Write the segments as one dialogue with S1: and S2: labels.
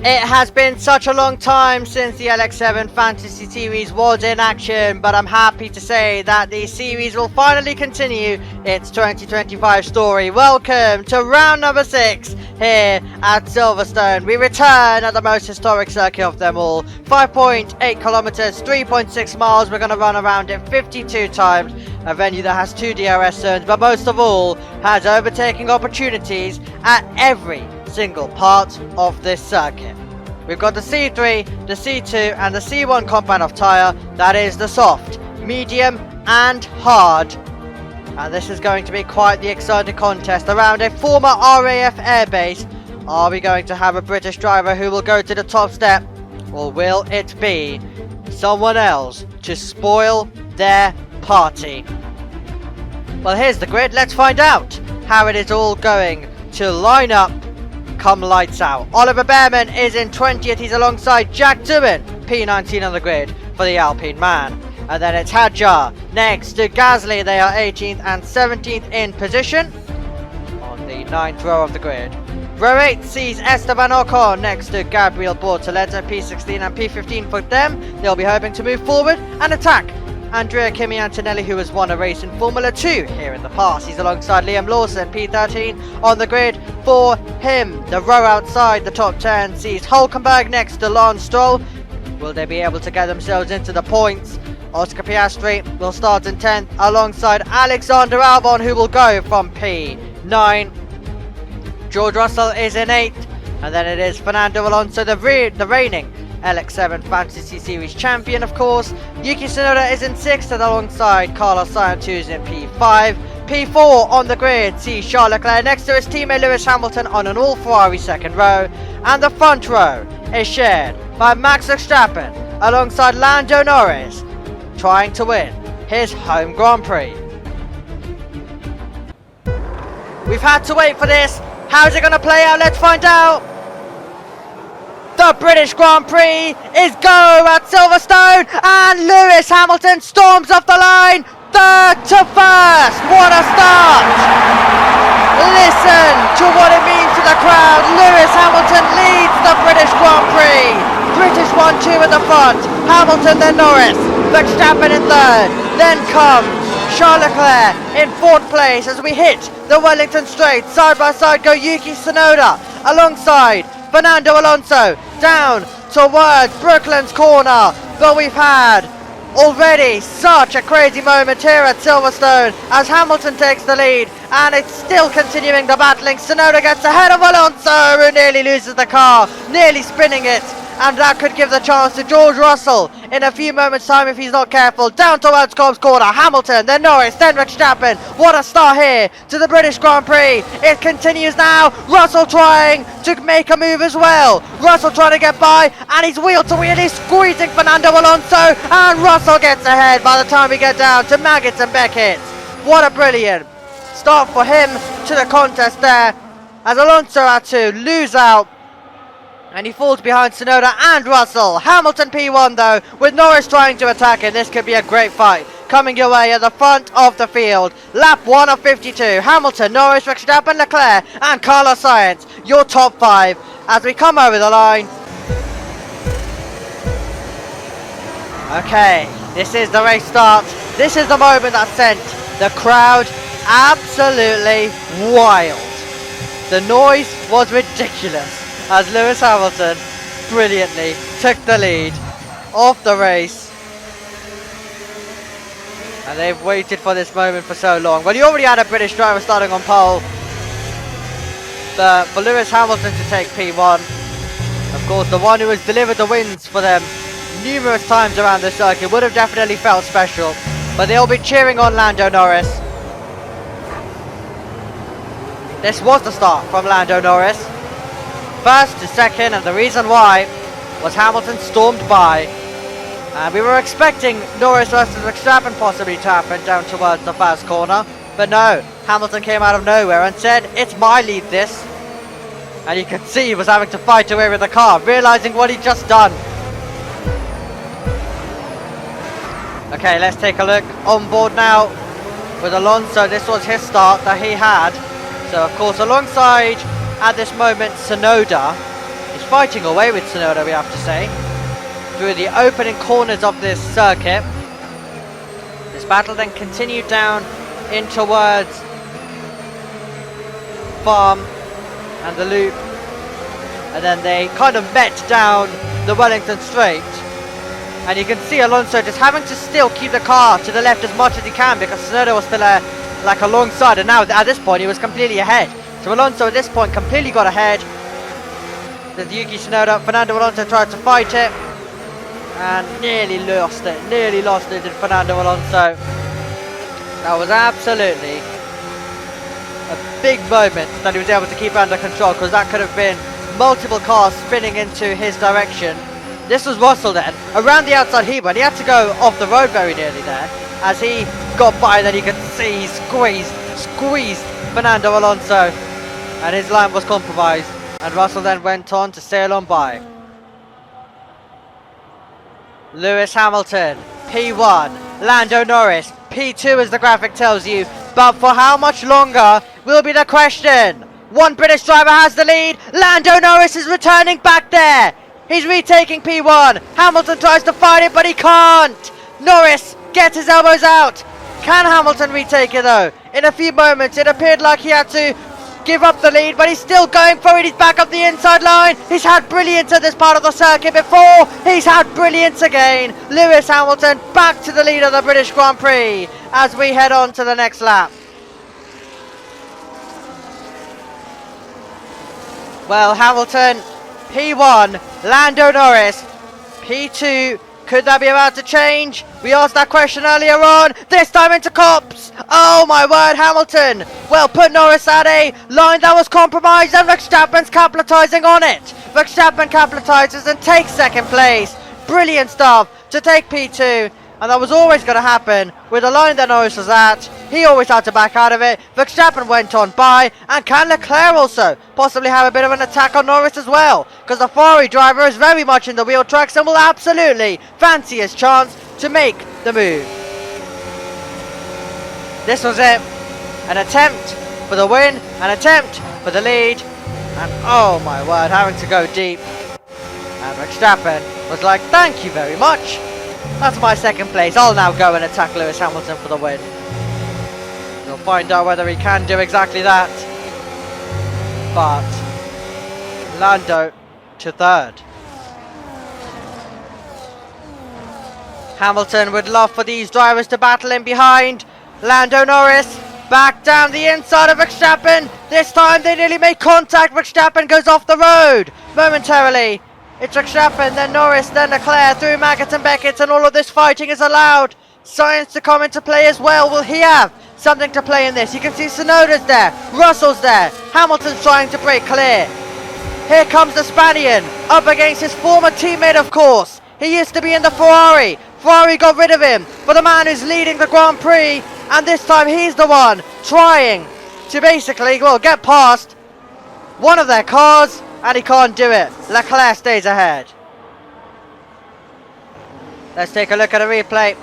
S1: It has been such a long time since the LX7 Fantasy Series was in action, but I'm happy to say that the series will finally continue its 2025 story. Welcome to round number 6 here at Silverstone. We return at the most historic circuit of them all. 5.8 kilometers, 3.6 miles. We're going to run around it 52 times. A venue that has 2 DRS zones, but most of all has overtaking opportunities at every single part of this circuit. We've got the C3, the C2 and the C1 compound of tyre. That is the soft, medium and hard. And this is going to be quite the exciting contest around a former RAF airbase. Are we going to have a British driver who will go to the top step, or will it be someone else to spoil their party? Well, here's the grid. Let's find out how it is all going to line up come lights out. Oliver Behrman is in 20th. He's alongside Jack Doohan, P19 on the grid for the Alpine man. And then it's Hadjar next to Gasly. They are 18th and 17th in position on the 9th row of the grid. Row 8 sees Esteban Ocon next to Gabriel Bortoleto, P16 and P15 for them. They'll be hoping to move forward and attack Andrea Kimi Antonelli, who has won a race in Formula 2 here in the past. He's alongside Liam Lawson, P13 on the grid for him. The row outside the top 10 sees Hulkenberg next to Lance Stroll. Will they be able to get themselves into the points? Oscar Piastri will start in 10th alongside Alexander Albon, who will go from P9. George Russell is in 8th, and then it is Fernando Alonso, the reigning LX7 Fantasy Series champion, of course. Yuki Tsunoda is in 6th alongside Carlos Sainz, who's in P5. P4 on the grid sees Charles Leclerc next to his teammate Lewis Hamilton on an all-Ferrari second row. And the front row is shared by Max Verstappen alongside Lando Norris, trying to win his home Grand Prix. We've had to wait for this. How's it going to play out? Let's find out. The British Grand Prix is go at Silverstone, and Lewis Hamilton storms off the line, 3rd to 1st. What a start! Listen to what it means to the crowd. Lewis Hamilton leads the British Grand Prix. British 1-2 at the front, Hamilton then Norris, Verstappen in 3rd, then comes Charles Leclerc in 4th place as we hit the Wellington Straight. Side by side go Yuki Tsunoda alongside Fernando Alonso down towards Brooklands corner. But we've had already such a crazy moment here at Silverstone as Hamilton takes the lead, and it's still continuing the battling. Tsunoda gets ahead of Alonso, who nearly loses the car, nearly spinning it, and that could give the chance to George Russell in a few moments time if he's not careful. Down towards Cobb's corner, Hamilton, then Norris, then Verstappen. What a start here to the British Grand Prix. It continues now. Russell trying to make a move as well. Russell trying to get by, and he's wheel to wheel. He's squeezing Fernando Alonso, and Russell gets ahead by the time we get down to Maggots and Beckett. What a brilliant start for him to the contest there, as Alonso had to lose out and he falls behind Tsunoda and Russell. Hamilton P1 though, with Norris trying to attack him. This could be a great fight coming your way at the front of the field. Lap 1 of 52. Hamilton, Norris, Verstappen, Leclerc and Carlos Sainz, your top 5 as we come over the line. Okay, this is the race start. This is the moment that sent the crowd absolutely wild. The noise was ridiculous as Lewis Hamilton brilliantly took the lead of the race. And they've waited for this moment for so long. Well, you already had a British driver starting on pole, but for Lewis Hamilton to take P1, of course the one who has delivered the wins for them numerous times around the circuit, would have definitely felt special. But they'll be cheering on Lando Norris. This was the start from Lando Norris. 1st to 2nd, and the reason why was Hamilton stormed by. And we were expecting Norris versus Verstappen possibly to happen down towards the 1st corner, but no, Hamilton came out of nowhere and said, "It's my lead this." And you could see he was having to fight away with the car, realizing what he'd just done. Okay, let's take a look on board now with Alonso. This was his start that he had. So of course alongside at this moment Tsunoda is fighting away with Tsunoda, we have to say, through the opening corners of this circuit. This battle then continued down in towards Farm and the loop, and then they kind of met down the Wellington Straight, and you can see Alonso just having to still keep the car to the left as much as he can because Tsunoda was still like alongside, and now at this point he was completely ahead. So Alonso at this point completely got ahead. The Yuki Tsunoda, Fernando Alonso tried to fight it and nearly lost it in Fernando Alonso. That was absolutely a big moment that he was able to keep under control, because that could have been multiple cars spinning into his direction. This was Russell then, around the outside he went. He had to go off the road very nearly there. As he got by, then you could see he squeezed Fernando Alonso, and his line was compromised, and Russell then went on to sail on by. Lewis Hamilton, P1, Lando Norris, P2 as the graphic tells you, but for how much longer will be the question. One British driver has the lead. Lando Norris is returning back there. He's retaking P1. Hamilton tries to fight it, but he can't. Norris gets his elbows out. Can Hamilton retake it though? In a few moments it appeared like he had to give up the lead, but he's still going for it. He's back up the inside line. He's had brilliance at this part of the circuit before. He's had brilliance again. Lewis Hamilton back to the lead of the British Grand Prix as we head on to the next lap. Well, Hamilton, P1, Lando Norris, P2. Could that be about to change? We asked that question earlier on. This time into Copse. Oh my word, Hamilton. Well, put Norris at a line that was compromised, and Verstappen's capitalising on it. Verstappen capitalises and takes second place. Brilliant stuff to take P2. And that was always going to happen with the line that Norris was at. He always had to back out of it. Verstappen went on by, and can Leclerc also possibly have a bit of an attack on Norris as well? Because the Ferrari driver is very much in the wheel tracks and will absolutely fancy his chance to make the move. This was it. An attempt for the win, an attempt for the lead, and oh my word, having to go deep. And Verstappen was like, thank you very much. That's my second place. I'll now go and attack Lewis Hamilton for the win. We'll find out whether he can do exactly that. But Lando to third. Hamilton would love for these drivers to battle in behind. Lando Norris back down the inside of Verstappen. This time they nearly make contact. Verstappen goes off the road momentarily. It's Verstappen, then Norris, then Leclerc through Maggott and Beckett, and all of this fighting is allowed. Science to come into play as well. Will he have something to play in this? You can see Tsunoda's there, Russell's there, Hamilton's trying to break clear. Here comes the Spaniard, up against his former teammate of course. He used to be in the Ferrari. Ferrari got rid of him, but the man who's leading the Grand Prix, and this time he's the one trying to basically, well, get past one of their cars, and he can't do it. Leclerc stays ahead. Let's take a look at a replay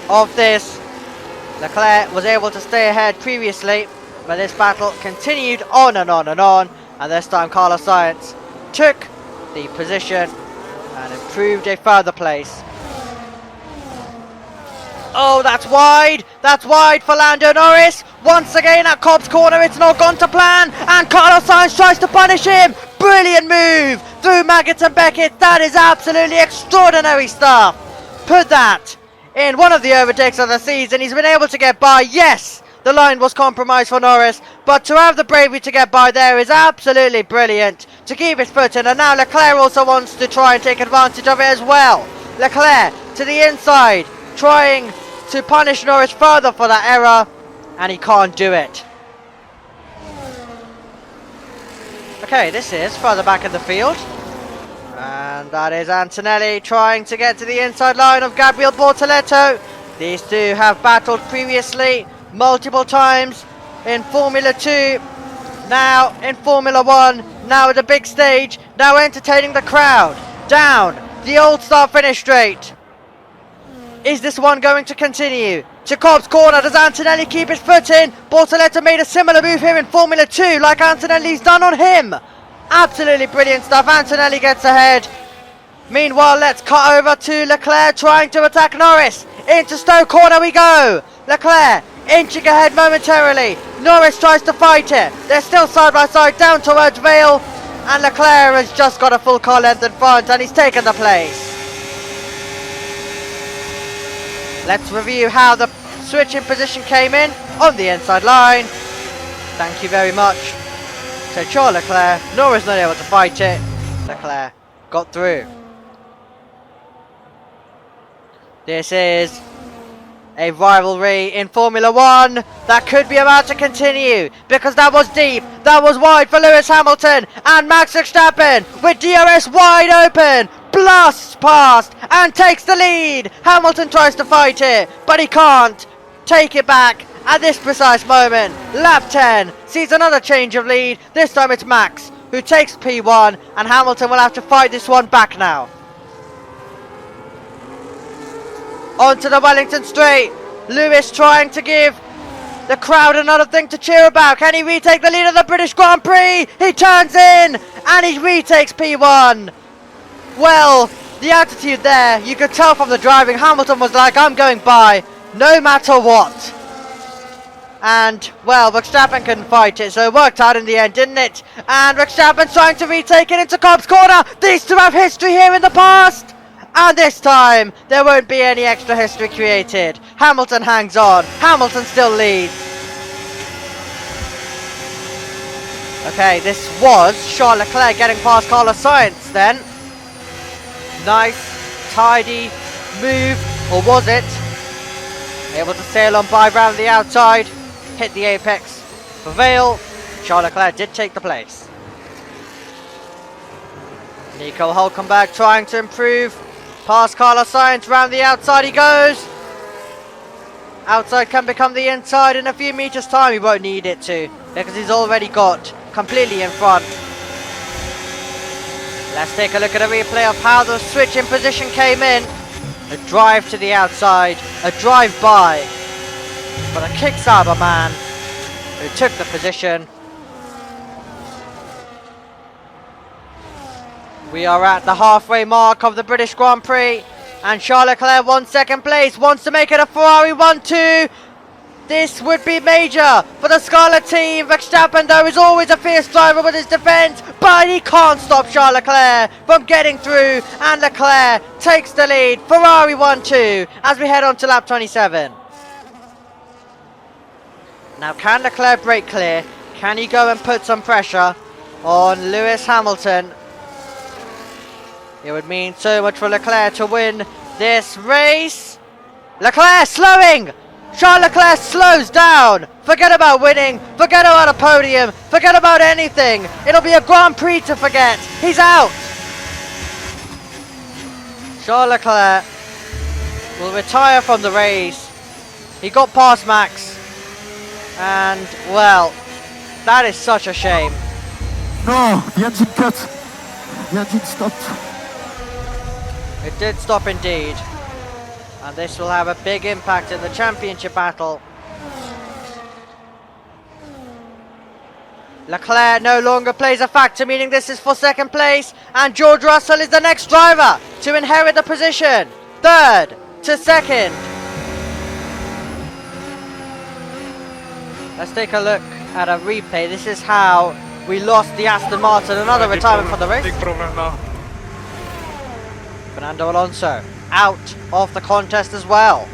S1: of this. Leclerc was able to stay ahead previously, but this battle continued on and on and on, and this time Carlos Sainz took the position and improved a further place. Oh, that's wide. That's wide for Lando Norris. Once again at Cobb's corner, it's not gone to plan, and Carlos Sainz tries to punish him. Brilliant move through Maggott and Beckett. That is absolutely extraordinary stuff. Put that in one of the overtakes of the season. He's been able to get by. Yes, the line was compromised for Norris, but to have the bravery to get by there is absolutely brilliant. To keep his foot in, and now Leclerc also wants to try and take advantage of it as well. Leclerc to the inside, trying to punish Norris further for that error, and he can't do it. Okay, this is further back in the field, and that is Antonelli trying to get to the inside line of Gabriel Bortoleto. These two have battled previously multiple times in Formula 2, now in Formula 1, now at the big stage, now entertaining the crowd down the old start-finish straight. Is this one going to continue? To Cobb's corner, does Antonelli keep his foot in? Bortoleto made a similar move here in Formula 2, like Antonelli's done on him. Absolutely brilliant stuff. Antonelli gets ahead. Meanwhile, let's cut over to Leclerc trying to attack Norris. Into Stowe corner we go. Leclerc inching ahead momentarily. Norris tries to fight it. They're still side by side down towards Vale. And Leclerc has just got a full car length in front and he's taken the place. Let's review how the switch in position came in on the inside line. Thank you very much. So Charles Leclerc, Norris not able to fight it. Leclerc got through. This is a rivalry in Formula 1 that could be about to continue because that was deep, that was wide for Lewis Hamilton, and Max Verstappen with DRS wide open blasts past and takes the lead. Hamilton tries to fight it but he can't take it back at this precise moment. Lap 10 sees another change of lead. This time it's Max who takes P1 and Hamilton will have to fight this one back now. Onto the Wellington straight. Lewis trying to give the crowd another thing to cheer about. Can he retake the lead of the British Grand Prix? He turns in and he retakes P1. Well, the attitude there, you could tell from the driving. Hamilton was like, I'm going by no matter what. And, well, Verstappen couldn't fight it, so it worked out in the end, didn't it? And Verstappen's trying to retake it into Cobb's corner. These two have history here in the past. And this time, there won't be any extra history created. Hamilton hangs on. Hamilton still leads. Okay, this was Charles Leclerc getting past Carlos Sainz then. Nice, tidy move, or was it? Able to sail on by round the outside. Hit the apex for Vale. Charles Leclerc did take the place. Nico Hülkenberg trying to improve. Past Carlos Sainz, round the outside he goes. Outside can become the inside in a few meters time. He won't need it to because he's already got completely in front. Let's take a look at a replay of how the switch in position came in. A drive to the outside, a drive by, but a kick-sabber man who took the position. We are at the halfway mark of the British Grand Prix and Charles Leclerc won second place, wants to make it a Ferrari 1-2. This would be major for the Scarlet team. Verstappen though is always a fierce driver with his defence, but he can't stop Charles Leclerc from getting through and Leclerc takes the lead. Ferrari 1-2 as we head on to lap 27. Now can Leclerc break clear? Can he go and put some pressure on Lewis Hamilton? It would mean so much for Leclerc to win this race. Leclerc slowing! Charles Leclerc slows down. Forget about winning. Forget about a podium. Forget about anything. It'll be a Grand Prix to forget. He's out. Charles Leclerc will retire from the race. He got past Max. And, well, that is such a shame.
S2: No, the engine cut. The engine stopped.
S1: It did stop indeed. And this will have a big impact in the championship battle. Leclerc no longer plays a factor, meaning this is for second place. And George Russell is the next driver to inherit the position. Third to second. Let's take a look at a replay. This is how we lost the Aston Martin. Another retirement for the race.
S3: Big problem now.
S1: Fernando Alonso out of the contest as well.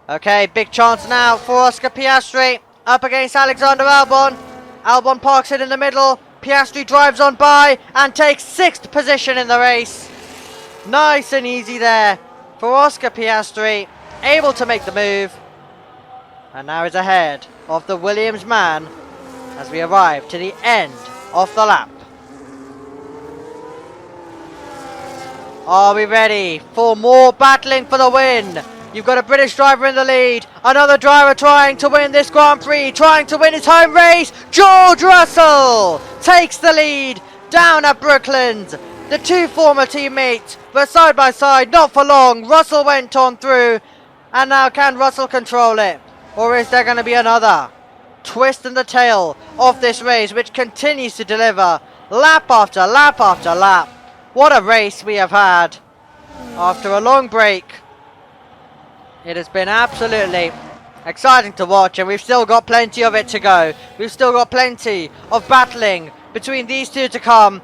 S1: Okay, big chance now for Oscar Piastri up against Alexander Albon. Albon parks it in the middle. Piastri drives on by and takes 6th position in the race. Nice and easy there for Oscar Piastri, able to make the move. And now is ahead of the Williams man as we arrive to the end of the lap. Are we ready for more battling for the win? You've got a British driver in the lead. Another driver trying to win this Grand Prix, trying to win his home race. George Russell takes the lead down at Brooklands. The two former teammates were side by side, not for long. Russell went on through. And now can Russell control it? Or is there going to be another twist in the tail of this race, which continues to deliver lap after lap after lap. What a race we have had after a long break. It has been absolutely exciting to watch, and we've still got plenty of it to go. We've still got plenty of battling between these two to come.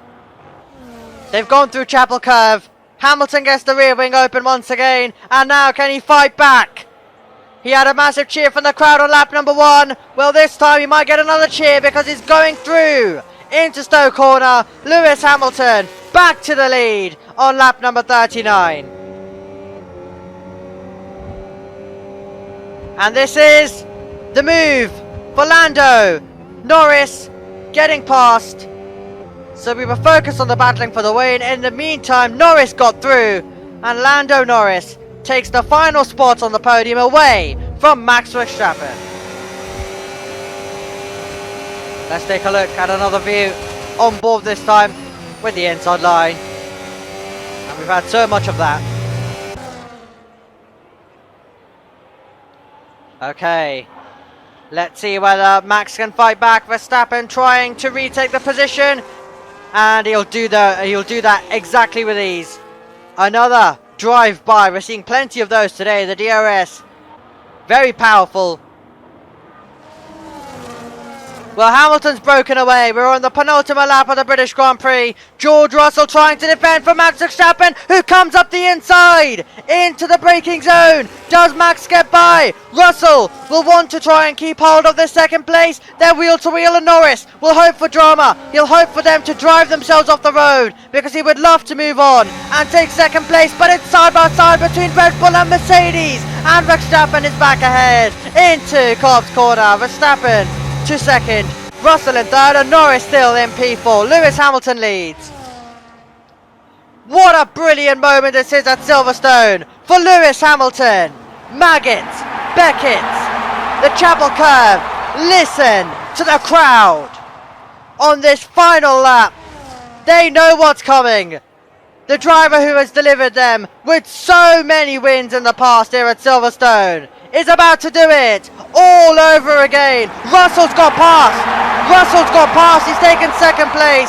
S1: They've gone through Chapel Curve. Hamilton gets the rear wing open once again, and now can he fight back? He had a massive cheer from the crowd on lap number 1. Well, this time he might get another cheer because he's going through into Stowe Corner. Lewis Hamilton back to the lead on lap number 39. And this is the move for Lando Norris getting past. So we were focused on the battling for the win. In the meantime, Norris got through, and Lando Norris takes the final spot on the podium away from Max Verstappen. Let's take a look at another view on board this time with the inside line. And we've had so much of that. Okay, let's see whether Max can fight back. Verstappen trying to retake the position, and he'll do that exactly with ease. Another drive-by. We're seeing plenty of those today. The DRS, very powerful. Well, Hamilton's broken away. We're on the penultimate lap of the British Grand Prix. George Russell trying to defend from Max Verstappen, who comes up the inside into the braking zone. Does Max get by? Russell will want to try and keep hold of the second place. They're wheel to wheel, and Norris will hope for drama. He'll hope for them to drive themselves off the road because he would love to move on and take second place. But it's side by side between Red Bull and Mercedes, and Verstappen is back ahead into Cobb's Corner. Verstappen to second, Russell in third, and Norris still in P4. Lewis Hamilton leads. What a brilliant moment this is at Silverstone for Lewis Hamilton. Maggot, Beckett, the Chapel Curve. Listen to the crowd on this final lap. They know what's coming. The driver who has delivered them with so many wins in the past here at Silverstone is about to do it all over again. Russell's got past. He's taken second place.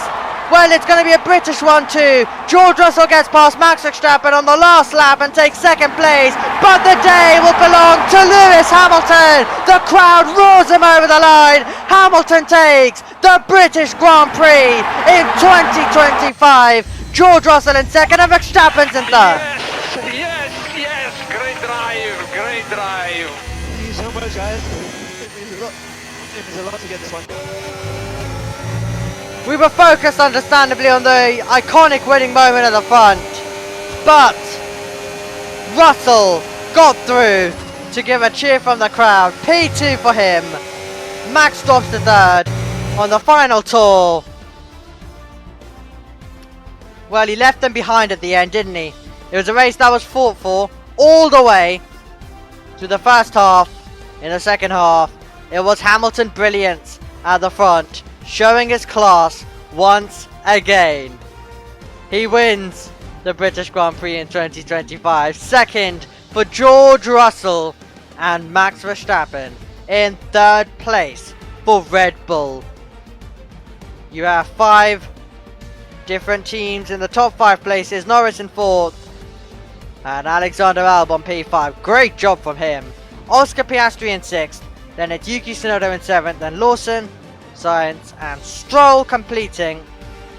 S1: Well, it's going to be a British one too. George Russell gets past Max Verstappen on the last lap and takes second place. But the day will belong to Lewis Hamilton. The crowd roars him over the line. Hamilton takes the British Grand Prix in 2025. George Russell in second and Verstappen's in third.
S3: Yes, great drive.
S4: Thank you so much, guys. It means a lot to get this one.
S1: We were focused understandably on the iconic winning moment at the front, but Russell got through to give a cheer from the crowd. P2 for him. Max drops to third on the final tour. Well, he left them behind at the end, didn't he? It was a race that was fought for all the way through the first half. In the second half, it was Hamilton brilliance at the front, showing his class once again. He wins the British Grand Prix in 2025. Second for George Russell, and Max Verstappen in third place for Red Bull. You have 5 different teams in the top 5 places. Norris in 4th and Alexander Albon P5. Great job from him. Oscar Piastri in 6th. Then it's Yuki Tsunoda in 7th. Then Lawson, Sainz and Stroll completing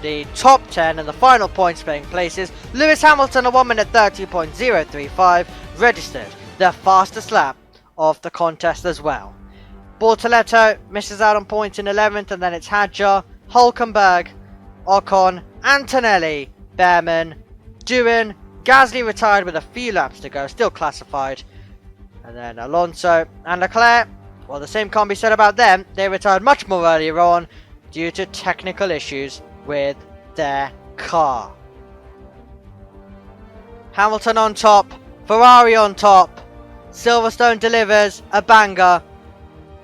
S1: the top 10 in the final points playing places. Lewis Hamilton a 1 minute 30.035 registered the fastest lap of the contest as well. Bortoletto misses out on points in 11th, and then it's Hadjar, Hulkenberg, Ocon, Antonelli, Behrman, Doohan, Gasly retired with a few laps to go, still classified, and then Alonso and Leclerc. Well, the same can't be said about them. They retired much more earlier on due to technical issues with their car. Hamilton on top, Ferrari on top. Silverstone delivers a banger,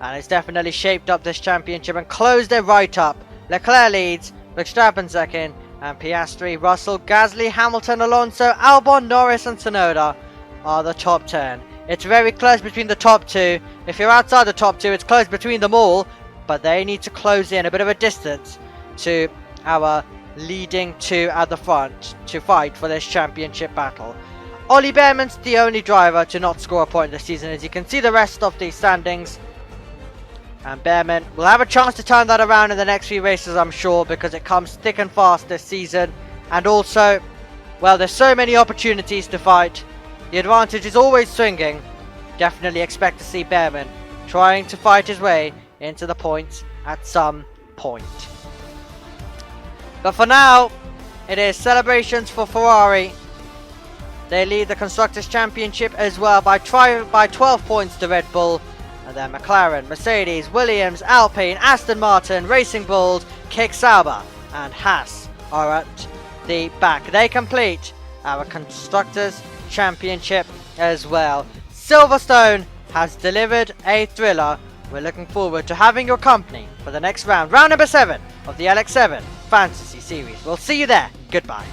S1: and it's definitely shaped up this championship and closed it right up. Leclerc leads, Verstappen second, and Piastri, Russell, Gasly, Hamilton, Alonso, Albon, Norris and Tsunoda are the top 10 It's very close between the top two. If you're outside the top two, it's close between them all, but they need to close in a bit of a distance to our leading two at the front to fight for this championship battle. Ollie Behrman's the only driver to not score a point this season, as you can see the rest of the standings. And Behrman will have a chance to turn that around in the next few races, I'm sure, because it comes thick and fast this season. And also, well, there's so many opportunities to fight. The advantage is always swinging. Definitely expect to see Behrman trying to fight his way into the points at some point. But for now, it is celebrations for Ferrari. They lead the Constructors' Championship as well by 12 points to Red Bull. And then McLaren, Mercedes, Williams, Alpine, Aston Martin, Racing Bulls, Kick Sauber and Haas are at the back. They complete our Constructors' Championship as well. Silverstone has delivered a thriller. We're looking forward to having your company for the next round. Round number 7 of the LX7 Fantasy Series. We'll see you there. Goodbye.